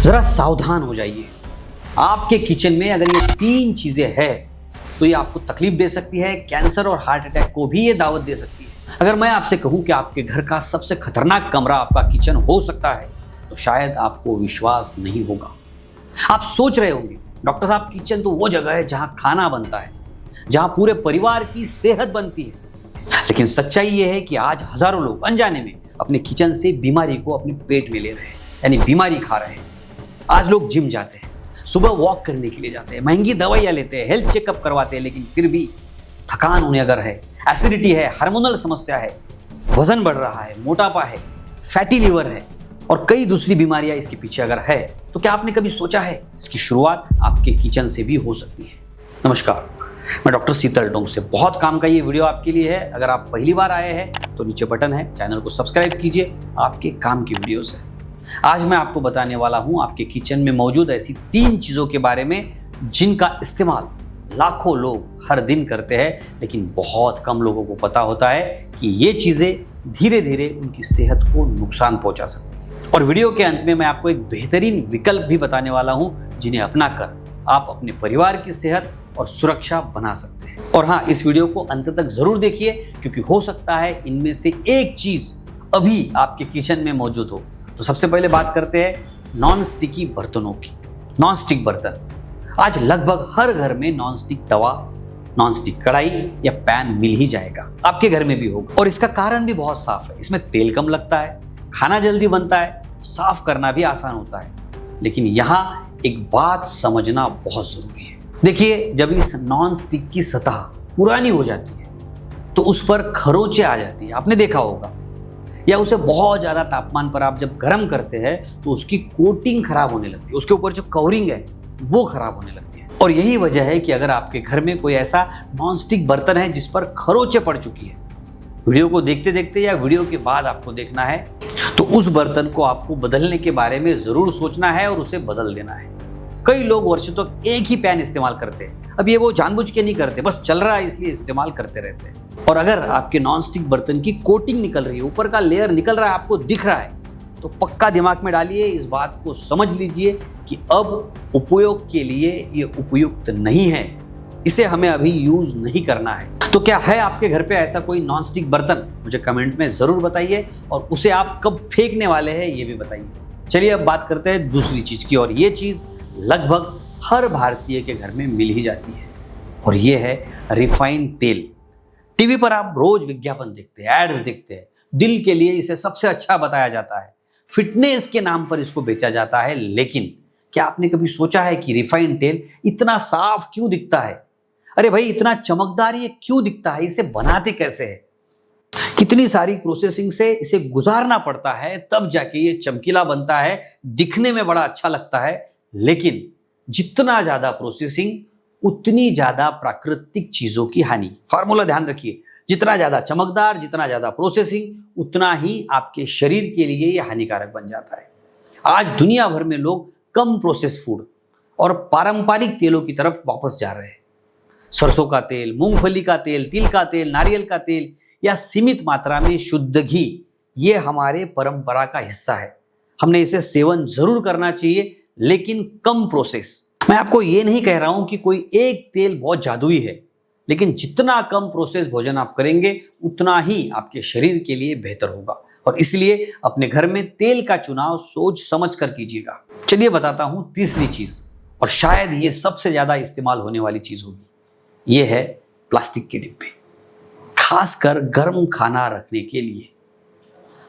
जरा सावधान हो जाइए। आपके किचन में अगर ये 3 चीजें हैं तो ये आपको तकलीफ दे सकती है, कैंसर और हार्ट अटैक को भी ये दावत दे सकती है। अगर मैं आपसे कहूं कि आपके घर का सबसे खतरनाक कमरा आपका किचन हो सकता है तो शायद आपको विश्वास नहीं होगा। आप सोच रहे होंगे, डॉक्टर साहब किचन तो वो जगह है जहां खाना बनता है, जहां पूरे परिवार की सेहत बनती है। लेकिन सच्चाई ये है कि आज हजारों लोग अनजाने में अपने किचन से बीमारी को अपने पेट में ले रहे हैं, यानी बीमारी खा रहे हैं। आज लोग जिम जाते हैं, सुबह वॉक करने के लिए जाते हैं, महंगी दवाइयां लेते हैं, हेल्थ चेकअप करवाते हैं, लेकिन फिर भी थकान उन्हें अगर है, एसिडिटी है, हार्मोनल समस्या है, वजन बढ़ रहा है, मोटापा है, फैटी लिवर है और कई दूसरी बीमारियां इसके पीछे अगर है, तो क्या आपने कभी सोचा है इसकी शुरुआत आपके किचन से भी हो सकती है। नमस्कार, मैं डॉक्टर शीतल डोंग से। बहुत काम का ये वीडियो आपके लिए है। अगर आप पहली बार आए हैं तो नीचे बटन है, चैनल को सब्सक्राइब कीजिए, आपके काम की वीडियोस है। आज मैं आपको बताने वाला हूं आपके किचन में मौजूद ऐसी 3 चीजों के बारे में जिनका इस्तेमाल लाखों लोग हर दिन करते हैं, लेकिन बहुत कम लोगों को पता होता है कि ये चीजें धीरे धीरे उनकी सेहत को नुकसान पहुंचा सकती है। और वीडियो के अंत में मैं आपको एक बेहतरीन विकल्प भी बताने वाला हूं जिन्हें अपनाकर आप अपने परिवार की सेहत और सुरक्षा बना सकते हैं। और हाँ, इस वीडियो को अंत तक जरूर देखिए, क्योंकि हो सकता है इनमें से एक चीज अभी आपके किचन में मौजूद हो। तो सबसे पहले बात करते हैं नॉन स्टिकी बर्तनों की। नॉन स्टिक बर्तन आज लगभग हर घर में नॉन स्टिक तवा, नॉन स्टिक कढ़ाई या पैन मिल ही जाएगा, आपके घर में भी होगा। और इसका कारण भी बहुत साफ है, इसमें तेल कम लगता है, खाना जल्दी बनता है, साफ करना भी आसान होता है। लेकिन यहाँ एक बात समझना बहुत जरूरी है। देखिए, जब इस नॉन स्टिक की सतह पुरानी हो जाती है तो उस पर खरोंचे आ जाती है, आपने देखा होगा। या उसे बहुत ज्यादा तापमान पर आप जब गर्म करते हैं तो उसकी कोटिंग खराब होने लगती है, उसके ऊपर जो कवरिंग है वो खराब होने लगती है। और यही वजह है कि अगर आपके घर में कोई ऐसा नॉन स्टिक बर्तन है जिस पर खरोंचे पड़ चुकी है, वीडियो को देखते देखते या वीडियो के बाद आपको देखना है, तो उस बर्तन को आपको बदलने के बारे में जरूर सोचना है और उसे बदल देना है। कई लोग वर्षों तक एक ही पैन इस्तेमाल करते हैं। अब ये वो जानबूझ के नहीं करते, बस चल रहा है इसलिए इस्तेमाल करते रहते हैं। और अगर आपके नॉनस्टिक बर्तन की कोटिंग निकल रही है, ऊपर का लेयर निकल रहा है, आपको दिख रहा है, तो पक्का दिमाग में डालिए, इस बात को समझ लीजिए कि अब उपयोग के लिए ये उपयुक्त नहीं है, इसे हमें अभी यूज नहीं करना है। तो क्या है आपके घर पे ऐसा कोई नॉनस्टिक बर्तन? मुझे कमेंट में जरूर बताइए, और उसे आप कब फेंकने वाले हैं ये भी बताइए। चलिए अब बात करते हैं दूसरी चीज की, और ये चीज लगभग हर भारतीय के घर में मिल ही जाती है, और ये है रिफाइंड तेल। टीवी पर आप रोज विज्ञापन देखते हैं, एड्स देखते हैं, दिल के लिए इसे सबसे अच्छा बताया जाता है, फिटनेस के नाम पर इसको बेचा जाता है। लेकिन क्या आपने कभी सोचा है कि रिफाइंड तेल इतना साफ क्यों दिखता है? अरे भाई, इतना चमकदार ये क्यों दिखता है? इसे बनाते कैसे है? कितनी सारी प्रोसेसिंग से इसे गुजारना पड़ता है, तब जाके ये चमकीला बनता है, दिखने में बड़ा अच्छा लगता है। लेकिन जितना ज्यादा प्रोसेसिंग उतनी ज्यादा प्राकृतिक चीजों की हानि। फार्मूला ध्यान रखिए, जितना ज्यादा चमकदार, जितना ज्यादा प्रोसेसिंग, उतना ही आपके शरीर के लिए यह हानिकारक बन जाता है। आज दुनिया भर में लोग कम प्रोसेस फूड और पारंपरिक तेलों की तरफ वापस जा रहे हैं। सरसों का तेल, मूंगफली का तेल, तिल का तेल, नारियल का तेल या सीमित मात्रा में शुद्ध घी, ये हमारे परंपरा का हिस्सा है। हमने इसे सेवन जरूर करना चाहिए, लेकिन कम प्रोसेस। मैं आपको ये नहीं कह रहा हूं कि कोई एक तेल बहुत जादुई है, लेकिन जितना कम प्रोसेस भोजन आप करेंगे उतना ही आपके शरीर के लिए बेहतर होगा। और इसलिए अपने घर में तेल का चुनाव सोच समझ कर कीजिएगा। चलिए बताता हूं तीसरी चीज, और शायद ये सबसे ज्यादा इस्तेमाल होने वाली चीज होगी। ये है प्लास्टिक के डिब्बे, खासकर गर्म खाना रखने के लिए।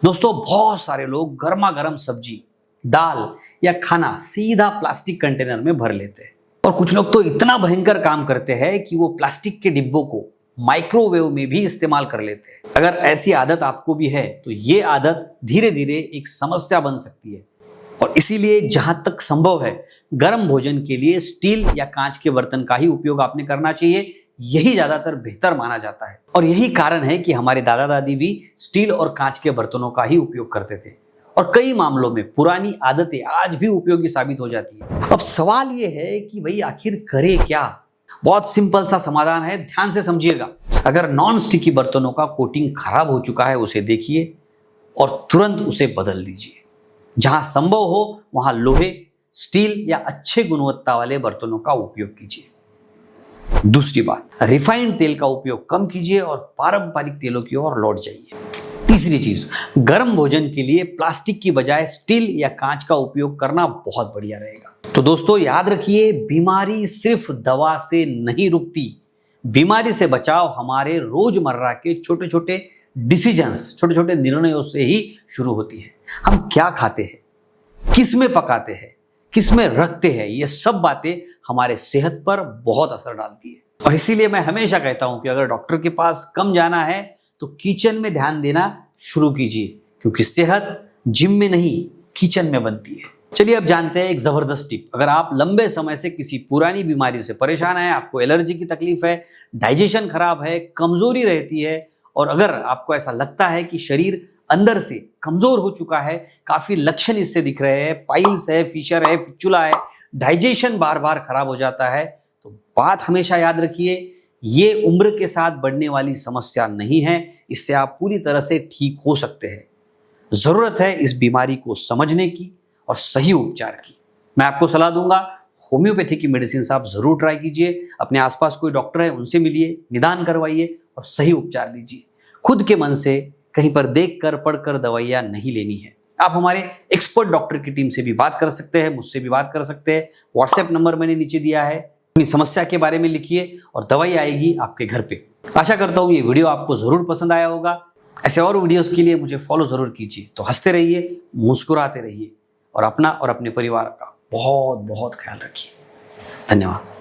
दोस्तों, बहुत सारे लोग गर्मा गर्म सब्जी, दाल या खाना सीधा प्लास्टिक कंटेनर में भर लेते हैं। और कुछ लोग तो इतना भयंकर काम करते हैं कि वो प्लास्टिक के डिब्बों को माइक्रोवेव में भी इस्तेमाल कर लेते हैं। अगर ऐसी आदत आपको भी है तो ये आदत धीरे धीरे एक समस्या बन सकती है। और इसीलिए जहां तक संभव है, गर्म भोजन के लिए स्टील या कांच के बर्तन का ही उपयोग आपने करना चाहिए। यही ज्यादातर बेहतर माना जाता है, और यही कारण है कि हमारे दादा दादी भी स्टील और कांच के बर्तनों का ही उपयोग करते थे। और कई मामलों में पुरानी आदतें आज भी उपयोगी साबित हो जाती है। अब सवाल यह है कि भाई आखिर करे क्या? बहुत सिंपल सा समाधान है, ध्यान से समझिएगा। अगर नॉन स्टिकी बर्तनों का कोटिंग खराब हो चुका है, उसे देखिए और तुरंत उसे बदल दीजिए। जहां संभव हो वहां लोहे, स्टील या अच्छे गुणवत्ता वाले बर्तनों का उपयोग कीजिए। दूसरी बात, रिफाइंड तेल का उपयोग कम कीजिए और पारंपरिक तेलों की ओर लौट जाइए। तीसरी चीज, गर्म भोजन के लिए प्लास्टिक की बजाय स्टील या कांच का उपयोग करना बहुत बढ़िया रहेगा। तो दोस्तों याद रखिए, बीमारी सिर्फ दवा से नहीं रुकती। बीमारी से बचाव हमारे रोजमर्रा के छोटे छोटे डिसीजंस, छोटे छोटे निर्णयों से ही शुरू होती है। हम क्या खाते हैं, किस में पकाते हैं, किस में रखते हैं, ये सब बातें हमारे सेहत पर बहुत असर डालती है। और इसीलिए मैं हमेशा कहता हूं कि अगर डॉक्टर के पास कम जाना है तो किचन में ध्यान देना शुरू कीजिए, क्योंकि सेहत जिम में नहीं किचन में बनती है। चलिए अब जानते हैं एक जबरदस्त टिप। अगर आप लंबे समय से किसी पुरानी बीमारी से परेशान हैं, आपको एलर्जी की तकलीफ है, डाइजेशन खराब है, कमजोरी रहती है, और अगर आपको ऐसा लगता है कि शरीर अंदर से कमजोर हो चुका है, काफी लक्षण इससे दिख रहे हैं, पाइल्स है, फिशर है, फिचुला है, डाइजेशन बार बार खराब हो जाता है, तो बात हमेशा याद रखिए, ये उम्र के साथ बढ़ने वाली समस्या नहीं है। इससे आप पूरी तरह से ठीक हो सकते हैं। जरूरत है इस बीमारी को समझने की और सही उपचार की। मैं आपको सलाह दूंगा, होम्योपैथी की मेडिसिन आप जरूर ट्राई कीजिए। अपने आसपास कोई डॉक्टर है, उनसे मिलिए, निदान करवाइए और सही उपचार लीजिए। खुद के मन से कहीं पर देखकर पढ़कर दवाइयाँ नहीं लेनी है। आप हमारे एक्सपर्ट डॉक्टर की टीम से भी बात कर सकते हैं, मुझसे भी बात कर सकते हैं। व्हाट्सएप नंबर मैंने नीचे दिया है, अपनी समस्या के बारे में लिखिए और दवाई आएगी आपके घर पे। आशा करता हूँ ये वीडियो आपको जरूर पसंद आया होगा। ऐसे और वीडियोस के लिए मुझे फॉलो जरूर कीजिए। तो हंसते रहिए, मुस्कुराते रहिए और अपना और अपने परिवार का बहुत बहुत ख्याल रखिए। धन्यवाद।